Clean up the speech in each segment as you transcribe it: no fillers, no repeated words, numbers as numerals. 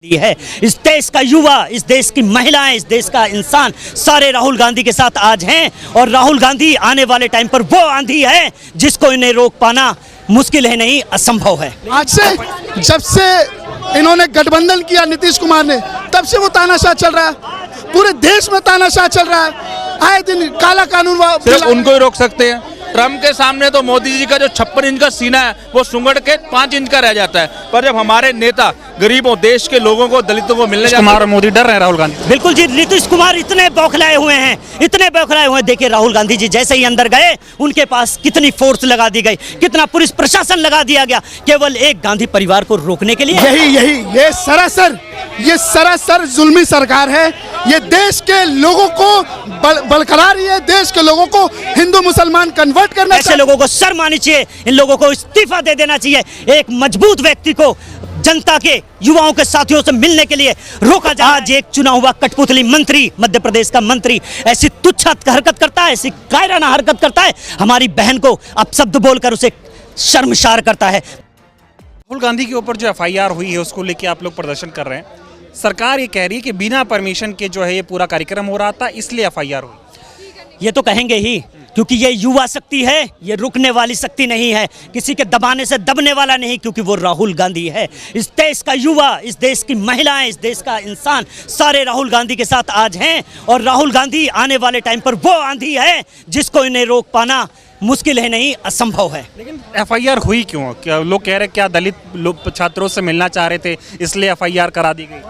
है इस देश का युवा, इस देश की महिलाएं, इस देश का इंसान सारे राहुल गांधी के साथ आज हैं। और राहुल गांधी आने वाले टाइम पर वो आंधी है जिसको इन्हें रोक पाना मुश्किल है, नहीं असंभव है। आज से जब से इन्होंने गठबंधन किया नीतीश कुमार ने, तब से वो तानाशाह चल रहा है, पूरे देश में तानाशाह चल रहा है। आए दिन काला कानून सिर्फ उनको ही रोक सकते हैं। ट्रम्प के सामने तो मोदी जी का जो 56 इंच का सीना है वो सुंगड़ के 5 इंच का रह जाता है। पर जब हमारे नेता गरीबों, देश के लोगों को, दलितों को मिलने जाते हैं, मोदी डर रहे हैं राहुल गांधी। बिल्कुल जी, नीतीश कुमार इतने बौखलाए हुए हैं, इतने बौखलाए हुए हैं। देखिए राहुल गांधी जी जैसे ही अंदर गए उनके पास कितनी फोर्स लगा दी गई, कितना पुलिस प्रशासन लगा दिया गया, केवल एक गांधी परिवार को रोकने के लिए। ये सरासर जुल्मी सरकार है। ये देश के लोगों को बरकरार, ये देश के लोगों को हिंदू मुसलमान कन्वर्ट करना। ऐसे लोगों को शर्म आनी चाहिए, इन लोगों को इस्तीफा दे देना चाहिए। एक मजबूत व्यक्ति को जनता के, युवाओं के साथियों से मिलने के लिए रोका जा। आज एक चुना हुआ कठपुतली मंत्री, मध्य प्रदेश का मंत्री ऐसी तुच्छ हरकत करता है, ऐसी कायराना हरकत करता है, हमारी बहन को अपशब्द बोलकर उसे शर्मसार करता है। राहुल गांधी के ऊपर जो FIR हुई है उसको लेके आप लोग प्रदर्शन कर रहे हैं। सरकार ये कह रही है कि बिना परमिशन के जो है ये पूरा कार्यक्रम हो रहा था, इसलिए FIR हुई। ये तो कहेंगे ही, क्योंकि ये युवा शक्ति है, ये रुकने वाली शक्ति नहीं है, किसी के दबाने से दबने वाला नहीं, क्योंकि वो राहुल गांधी है। इस देश का युवा, इस देश की महिलाएं, इस देश का इंसान सारे राहुल गांधी के साथ आज हैं। और राहुल गांधी आने वाले टाइम पर वो आंधी है जिसको इन्हें रोक पाना मुश्किल है, नहीं असंभव है। लेकिन FIR हुई क्यों? क्या लोग कह रहे क्या दलित लोग छात्रों से मिलना चाह रहे थे इसलिए FIR करा दी गई?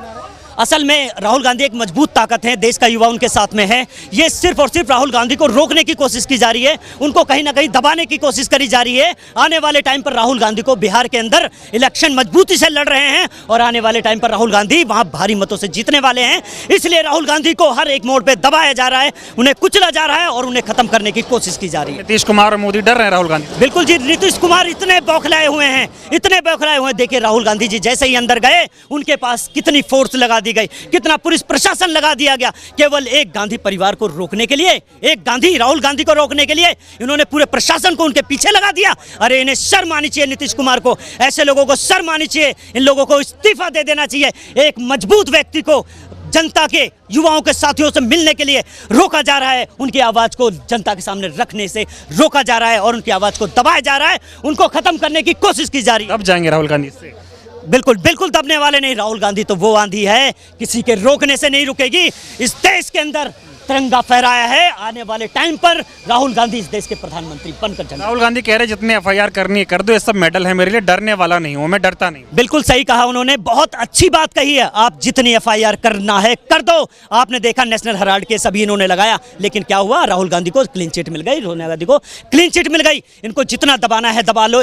असल में राहुल गांधी एक मजबूत ताकत है, देश का युवा उनके साथ में है। ये सिर्फ और सिर्फ राहुल गांधी को रोकने की कोशिश की जा रही है, उनको कहीं ना कहीं दबाने की कोशिश करी जा रही है। आने वाले टाइम पर राहुल गांधी को बिहार के अंदर इलेक्शन मजबूती से लड़ रहे हैं और आने वाले टाइम पर राहुल गांधी वहां भारी मतों से जीतने वाले हैं। इसलिए राहुल गांधी को हर एक मोड़ पर दबाया जा रहा है, उन्हें कुचला जा रहा है और उन्हें खत्म करने की कोशिश की जा रही है। नीतीश कुमार और मोदी डर रहे हैं राहुल गांधी। बिल्कुल जी, नीतीश कुमार इतने बौखलाए हुए हैं, इतने बौखलाए हुए हैं। देखिए राहुल गांधी जी जैसे ही अंदर गए उनके पास कितनी फोर्स लगा दी गई, कितना पुलिस प्रशासन लगा दिया गया, केवल एक गांधी परिवार को रोकने के लिए, एक गांधी राहुल गांधी को रोकने के लिए इन्होंने पूरे प्रशासन को उनके पीछे लगा दिया। अरे इन्हें शर्म आनी चाहिए, नीतीश कुमार को, ऐसे लोगों को शर्म आनी चाहिए, इन लोगों को इस्तीफा दे देना चाहिए। एक मजबूत व्यक्ति को जनता के, युवाओं के साथियों से मिलने के लिए रोका जा रहा है, उनकी आवाज को जनता के सामने रखने से रोका जा रहा है और उनकी आवाज को दबाया जा रहा है, उनको खत्म करने की कोशिश की जा रही है। अब जाएंगे राहुल गांधी से? बिल्कुल बिल्कुल दबने वाले नहीं। राहुल गांधी तो वो आंधी है, किसी के रोकने से नहीं रुकेगी। इस देश के अंदर तिरंगा फहराया है, आने वाले टाइम पर राहुल गांधी इस देश के प्रधानमंत्री बनकर जाएंगे। राहुल गांधी कह रहे जितने FIR करनी है कर दो, ये सब मेडल है मेरे लिए, डरने वाला नहीं हूं, मैं डरता नहीं। बिल्कुल सही कहा उन्होंने, बहुत अच्छी बात कही है। आप जितनी FIR करना है कर दो। आपने देखा नेशनल हेराल्ड के सभी इन्होंने लगाया, लेकिन क्या हुआ? राहुल गांधी को क्लीन चिट मिल गई, राहुल गांधी को क्लीन चिट मिल गई। इनको जितना दबाना है दबा लो,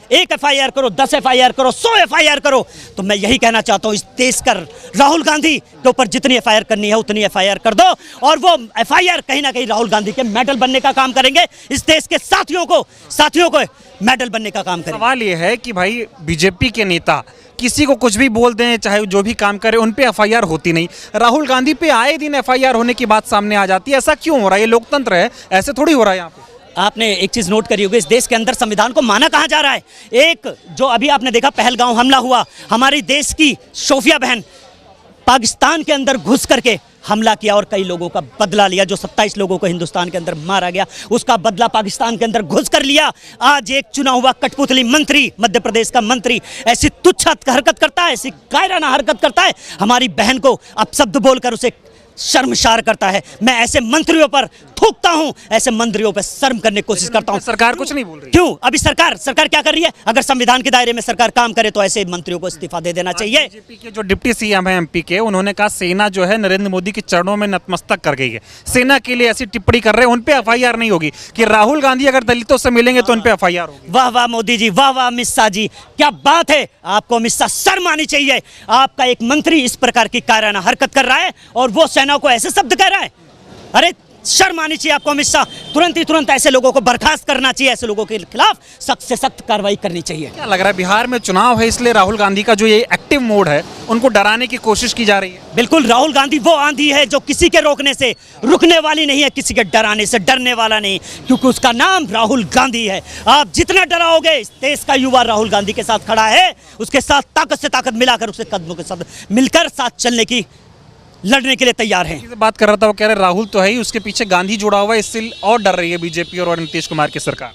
एक FIR करो, 10 FIR करो, 100 FIR करो। तो मैं यही कहना चाहता हूँ, इस देश का राहुल गांधी के ऊपर जितनी FIR करनी है उतनी FIR कर दो और वो FIR कहीं ना कहीं राहुल गांधी के मेडल बनने का काम करेंगे, इस देश के साथियों को मेडल बनने का काम करेंगे। सवाल ये है कि भाई बीजेपी के नेता किसी को कुछ भी बोल दें, चाहे जो भी काम करे, उन पे FIR होती नहीं। राहुल गांधी पे आए दिन FIR होने की बात सामने आ जाती है। ऐसा क्यों हो रहा है? ये लोकतंत्र है, ऐसे थोड़ी हो रहा है यहाँ पे। आपने एक चीज नोट करी होगी, इस देश के अंदर संविधान को माना कहाँ जा रहा है। एक जो अभी आपने देखा पहलगांव हमला हुआ, हमारी देश की शोफिया बहन पाकिस्तान के अंदर घुस करके हमला किया और कई लोगों का बदला लिया। जो 27 लोगों को हिंदुस्तान के अंदर मारा गया, उसका बदला पाकिस्तान के अंदर घुस कर लिया। आज एक चुना हुआ कठपुतली मंत्री, मध्य प्रदेश का मंत्री ऐसी तुच्छ हरकत करता है, ऐसी कायराना हरकत करता है, हमारी बहन को अपशब्द बोलकर उसे शर्मसार करता है। मैं ऐसे मंत्रियों पर थूकता हूं, ऐसे मंत्रियों पर शर्म करने की कोशिश करता हूं। सरकार कुछ नहीं बोल रही क्यों? अभी सरकार क्या कर रही है? अगर संविधान के दायरे में सरकार काम करे तो ऐसे मंत्रियों को इस्तीफा दे देना चाहिए। बीजेपी के जो डिप्टी CM है MP के, उन्होंने कहा सेना जो है नरेंद्र मोदी के चरणों में नतमस्तक कर गई है। सेना के लिए ऐसी टिप्पणी कर रहे हैं, उन पे FIR नहीं होगी कि राहुल गांधी अगर दलितों से मिलेंगे तो उन पे FIR होगी। वाह वाह मोदी जी, वाह वाह अमित शाह जी, क्या बात है। आपको अमित शाह शर्म आनी चाहिए। आपका एक मंत्री इस प्रकार की कायराना हरकत कर रहा है और वो सेना को ऐसे शब्द कह रहा है। अरे शर्म आनी चाहिए आपको अमित शाह। तुरंत ऐसे लोगों को बर्खास्त करना चाहिए, ऐसे लोगों के खिलाफ सख्त से सख्त कार्रवाई करनी चाहिए। क्या लग रहा है बिहार में चुनाव है इसलिए राहुल गांधी का जो ये एक्टिव मोड है उनको डराने की कोशिश की जा रही है? बिल्कुल, राहुल गांधी वो आंधी है जो किसी के रोकने से रुकने वाली नहीं है, किसी के डराने से डरने वाला नहीं, क्योंकि उसका नाम राहुल गांधी है। आप जितना डराओगे, इस देश का युवा राहुल गांधी के साथ खड़ा है, उसके साथ ताकत से ताकत मिलाकर उसके कदमों के साथ मिलकर साथ चलने की, लड़ने के लिए तैयार हैं। बात कर रहा था, वो कह रहे राहुल तो है ही, उसके पीछे गांधी जुड़ा हुआ है, इससे और डर रही है बीजेपी और नीतीश कुमार की सरकार,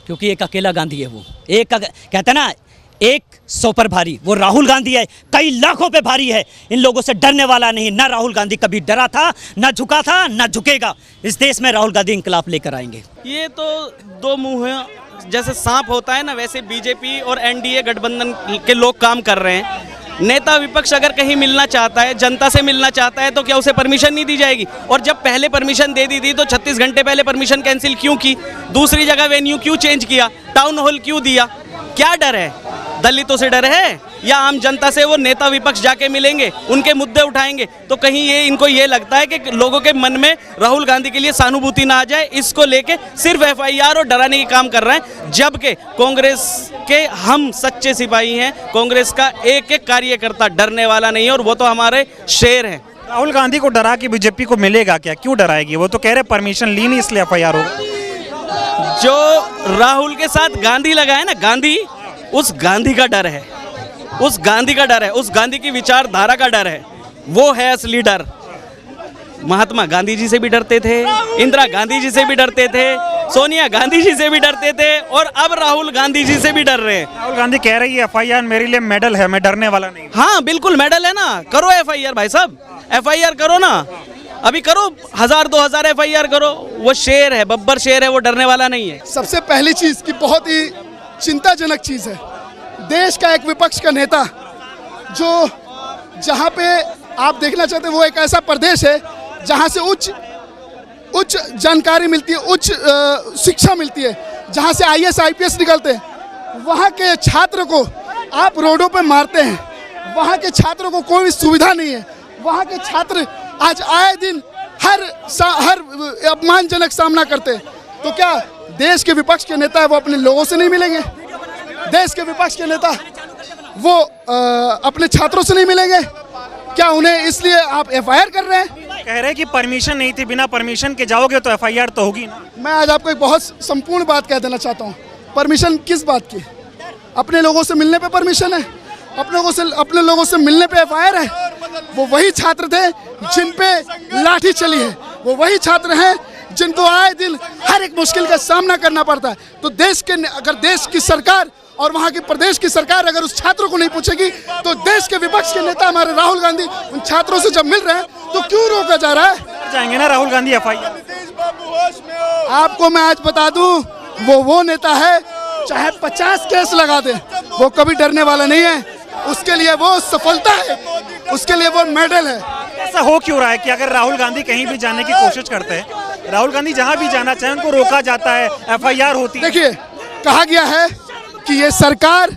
क्योंकि एक अकेला गांधी है। वो एक कहता ना, 100 पर भारी, वो राहुल गांधी है, कई लाखों पे भारी है। इन लोगों से डरने वाला नहीं। ना राहुल गांधी कभी डरा था, ना झुका था, ना झुकेगा। इस देश में राहुल गांधी इंकलाब लेकर आएंगे। ये तो दो मुंह जैसे सांप होता है ना, वैसे बीजेपी और एनडीए गठबंधन के लोग काम कर रहे हैं। नेता विपक्ष अगर कहीं मिलना चाहता है, जनता से मिलना चाहता है, तो क्या उसे परमिशन नहीं दी जाएगी? और जब पहले परमिशन दे दी थी तो 36 घंटे पहले परमिशन कैंसिल क्यों की? दूसरी जगह वेन्यू क्यों चेंज किया? टाउन हॉल क्यों दिया? क्या डर है? दलितों से डर है या आम जनता से? वो नेता विपक्ष जाके मिलेंगे, उनके मुद्दे उठाएंगे, तो कहीं ये इनको ये लगता है कि लोगों के मन में राहुल गांधी के लिए सहानुभूति ना आ जाए, इसको लेके सिर्फ एफआईआर और डराने की काम कर रहे हैं। जबकि कांग्रेस के हम सच्चे सिपाही हैं, कांग्रेस का एक एक कार्यकर्ता डरने वाला नहीं है, और वो तो हमारे शेर हैं। राहुल गांधी को डरा के बीजेपी को मिलेगा क्या? क्यों डराएगी? वो तो कह रहे परमिशन ली नहीं इसलिए एफआईआर होगा। जो राहुल के साथ गांधी लगा है ना, गांधी, उस गांधी का डर है, उस गांधी का डर है, उस गांधी की विचारधारा का डर है। वो है असली डर। महात्मा गांधी जी से भी डरते थे, इंदिरा गांधी जी से भी डरते थे, सोनिया गांधी जी से भी डरते थे, और अब राहुल गांधी जी से भी डर रहे हैं। राहुल गांधी कह रही है एफआईआर मेरे लिए मेडल है, मैं डरने वाला नहीं। हाँ बिल्कुल मेडल है ना, करो एफआईआर भाई साहब, एफआईआर करो ना, अभी करो 1000-2000 एफआईआर करो। वो शेर है, बब्बर शेर है, वो डरने वाला नहीं है। सबसे पहली चीज की बहुत ही चिंताजनक चीज है, देश का एक विपक्ष का नेता जो जहां पे आप देखना चाहते हैं, वो एक ऐसा प्रदेश है जहां से उच्च जानकारी मिलती है, उच्च शिक्षा मिलती है, जहां से आईएएस आईपीएस निकलते हैं। वहां के छात्र को आप रोडों पे मारते हैं, वहां के छात्रों को कोई सुविधा नहीं है। वहां के छात्र आज आए दिन हर अपमानजनक सामना करते हैं। तो क्या देश के विपक्ष के नेता है वो अपने लोगों से नहीं मिलेंगे? देश के विपक्ष के नेता वो अपने छात्रों से नहीं मिलेंगे? क्या उन्हें इसलिए आप एफआईआर कर रहे हैं? कह रहे हैं कि परमिशन नहीं थी, बिना परमिशन के जाओगे तो एफआईआर तो होगी ना। मैं आज आपको एक बहुत संपूर्ण बात कह देना चाहता हूँ। परमिशन किस बात की? अपने लोगों से मिलने पे परमिशन है, अपने लोगों से मिलने पे एफआईआर है। वो वही छात्र थे जिन पे लाठी चली है, वो वही छात्र हैं जिनको आए दिन हर एक मुश्किल का सामना करना पड़ता है। तो अगर देश की सरकार और वहाँ की प्रदेश की सरकार अगर उस छात्रों को नहीं पूछेगी, तो देश के विपक्ष के नेता हमारे राहुल गांधी उन छात्रों से जब मिल रहे हैं तो क्यों रोका जा रहा है? जाएंगे ना राहुल गांधी एफआईआर। आपको मैं आज बता दूं, वो नेता है चाहे 50 केस लगा दे, वो कभी डरने वाला नहीं है। उसके लिए वो सफलता है, उसके लिए वो मेडल है। ऐसा हो क्यों रहा है कि अगर राहुल गांधी कहीं भी जाने की कोशिश करते हैं, राहुल गांधी जहां भी जाना चाहे उनको रोका जाता है, एफआईआर होती है? देखिए, कहा गया है कि ये सरकार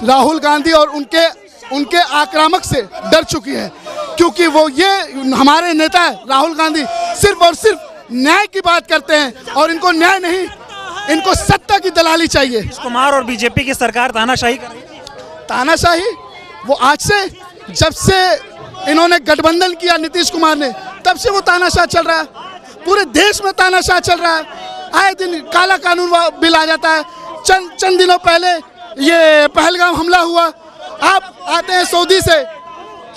राहुल गांधी और उनके आक्रामक से डर चुकी है, क्योंकि वो ये हमारे नेता राहुल गांधी सिर्फ और सिर्फ न्याय की बात करते हैं, और इनको न्याय नहीं, इनको सत्ता की दलाली चाहिए। नीतीश कुमार और बीजेपी की सरकार तानाशाही कर रही है। तानाशाही वो आज से, जब से इन्होंने गठबंधन किया नीतीश कुमार ने, तब से वो तानाशाह चल रहा है। पूरे देश में तानाशाह चल रहा है। आए दिन काला कानून बिल आ जाता है। चंद दिनों पहले ये पहलगाम हमला हुआ, आप आते हैं सऊदी से,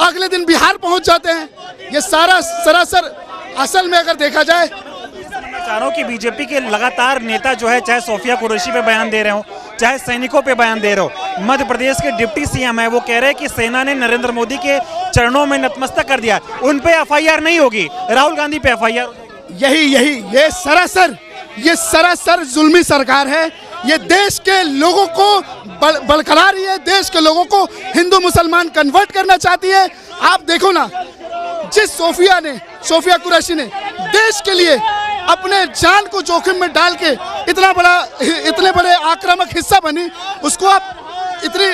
अगले दिन बिहार पहुंच जाते हैं। ये सारा सरासर असल में अगर देखा जाए, चाह रहा हूं कि बीजेपी के लगातार नेता जो है, चाहे सोफिया कुरैशी पे बयान दे रहे हो, चाहे सैनिकों पे बयान दे रहे हो, मध्य प्रदेश के डिप्टी सीएम है, वो कह रहे हैं कि सेना ने नरेंद्र मोदी के चरणों में नतमस्तक कर दिया, उन पे एफआईआर नहीं होगी, राहुल गांधी पे एफआईआर। ये सरासर जुल्मी सरकार है। ये देश के लोगों को बलकला रही है, देश के लोगों को हिंदू मुसलमान कन्वर्ट करना चाहती है। आप देखो ना, जिस सोफिया कुरैशी ने देश के लिए अपने जान को जोखिम में डाल के इतने बड़े आक्रामक हिस्सा बनी, उसको आप इतनी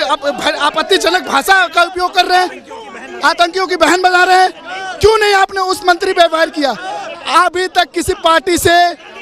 आपत्तिजनक भाषा का उपयोग कर रहे हैं, आतंकियों की बहन बना रहे हैं। क्यों नहीं आपने उस मंत्री पे एफआईआर किया? अभी तक किसी पार्टी से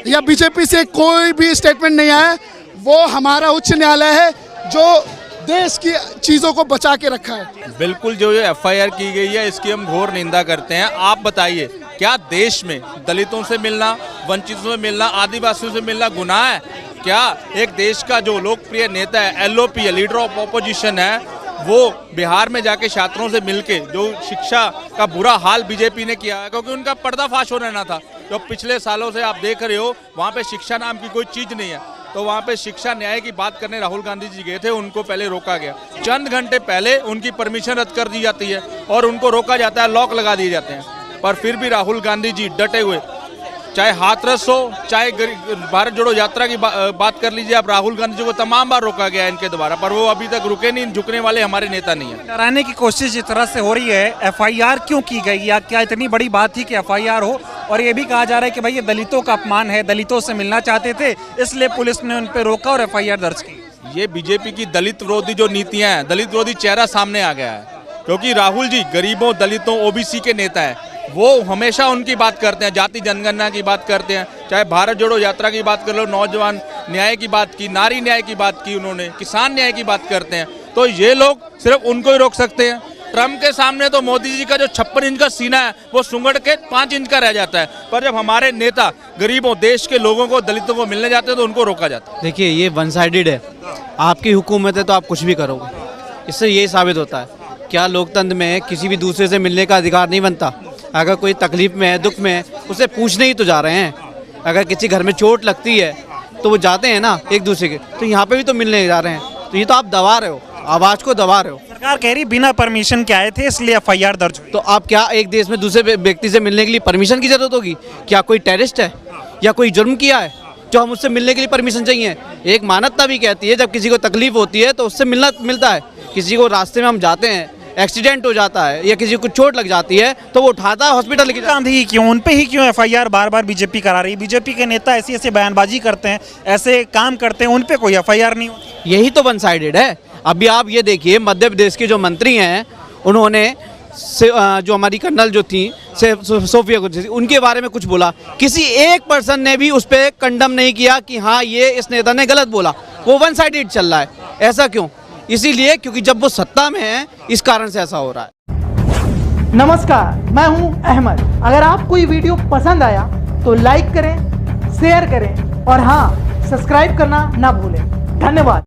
या बीजेपी से कोई भी स्टेटमेंट नहीं आया। वो हमारा उच्च न्यायालय है जो देश की चीज़ों को बचा के रखा है। बिल्कुल, जो ये एफआईआर की गई है इसकी हम घोर निंदा करते हैं। आप बताइए, क्या देश में दलितों से मिलना, वंचितों से मिलना, आदिवासियों से मिलना गुनाह है? क्या एक देश का जो लोकप्रिय नेता है, एलओपी है, लीडर ऑफ ऑपोजिशन है, वो बिहार में जाके छात्रों से मिलके जो शिक्षा का बुरा हाल बीजेपी ने किया है, क्योंकि उनका पर्दाफाश हो रहना था। जो पिछले सालों से आप देख रहे हो वहाँ पे शिक्षा नाम की कोई चीज़ नहीं है, तो वहाँ पे शिक्षा न्याय की बात करने राहुल गांधी जी गए थे, उनको पहले रोका गया। चंद घंटे पहले उनकी परमिशन रद्द कर दी जाती है और उनको रोका जाता है, लॉक लगा दिए जाते हैं। पर फिर भी राहुल गांधी जी डटे हुए, चाहे हाथरस हो, चाहे भारत जोड़ो यात्रा की बात कर लीजिए आप, राहुल गांधी जी को तमाम बार रोका गया इनके द्वारा, पर वो अभी तक रुके नहीं। झुकने वाले हमारे नेता नहीं है। डराने की कोशिश जिस तरह से हो रही है, एफआईआर क्यों की गई, या क्या इतनी बड़ी बात थी कि एफआईआर हो? और ये भी कहा जा रहा है कि भाई ये दलितों का अपमान है, दलितों से मिलना चाहते थे, इसलिए पुलिस ने उन पर रोका और एफआईआर दर्ज की। ये बीजेपी की दलित विरोधी जो नीतियां हैं, दलित विरोधी चेहरा सामने आ गया है, क्योंकि राहुल जी गरीबों, दलितों, ओबीसी के नेता हैं। वो हमेशा उनकी बात करते हैं, जाति जनगणना की बात करते हैं, चाहे भारत जोड़ो यात्रा की बात कर लो, नौजवान न्याय की बात की, नारी न्याय की बात की, उन्होंने किसान न्याय की बात करते हैं। तो ये लोग सिर्फ उनको ही रोक सकते हैं। ट्रम्प के सामने तो मोदी जी का जो 56 इंच का सीना है वो सुंगड़ के 5 इंच का रह जाता है, पर जब हमारे नेता गरीबों, देश के लोगों को, दलितों को मिलने जाते हैं तो उनको रोका जाता है। देखिए, ये वन साइडेड है। आपकी हुकूमत है तो आप कुछ भी करोगे, इससे ये साबित होता है क्या लोकतंत्र में किसी भी दूसरे से मिलने का अधिकार नहीं बनता। अगर कोई तकलीफ में है, दुख में है, उसे पूछने ही तो जा रहे हैं। अगर किसी घर में चोट लगती है तो वो जाते हैं ना एक दूसरे के, तो यहाँ पे भी तो मिलने जा रहे हैं। तो ये तो आप दबा रहे हो, आवाज को दबा रहे हो। सरकार कह रही बिना परमिशन के आए थे इसलिए एफआईआर दर्ज हुई। तो आप क्या एक देश में दूसरे व्यक्ति से मिलने के लिए परमिशन की जरूरत होगी? क्या कोई टेररिस्ट है या कोई जुर्म किया है जो हम उससे मिलने के लिए परमिशन चाहिए? एक मानवता भी कहती है जब किसी को तकलीफ होती है तो उससे मिलता है। किसी को रास्ते में हम जाते हैं, एक्सीडेंट हो जाता है या किसी को चोट लग जाती है तो वो उठाता है, हॉस्पिटल लेके जाता है। गांधी क्यों, उन पे ही क्यों एफआईआर बार बार बीजेपी करा रही? बीजेपी के नेता ऐसी ऐसी बयानबाजी करते हैं, ऐसे काम करते हैं, उन पे कोई एफआईआर नहीं होती। यही तो वन साइडेड है। अभी आप ये देखिए, मध्य प्रदेश के जो मंत्री हैं उन्होंने जो हमारी कर्नल जो थी सोफिया कुरैशी, उनके बारे में कुछ बोला, किसी एक पर्सन ने भी उस पर कंडम नहीं किया कि हाँ ये इस नेता ने गलत बोला। वो वन साइडेड चल रहा है। ऐसा क्यों? इसीलिए क्योंकि जब वो सत्ता में है, इस कारण से ऐसा हो रहा है। नमस्कार, मैं हूं अहमद। अगर आपको ये वीडियो पसंद आया तो लाइक करें, शेयर करें और हाँ, सब्सक्राइब करना ना भूलें। धन्यवाद।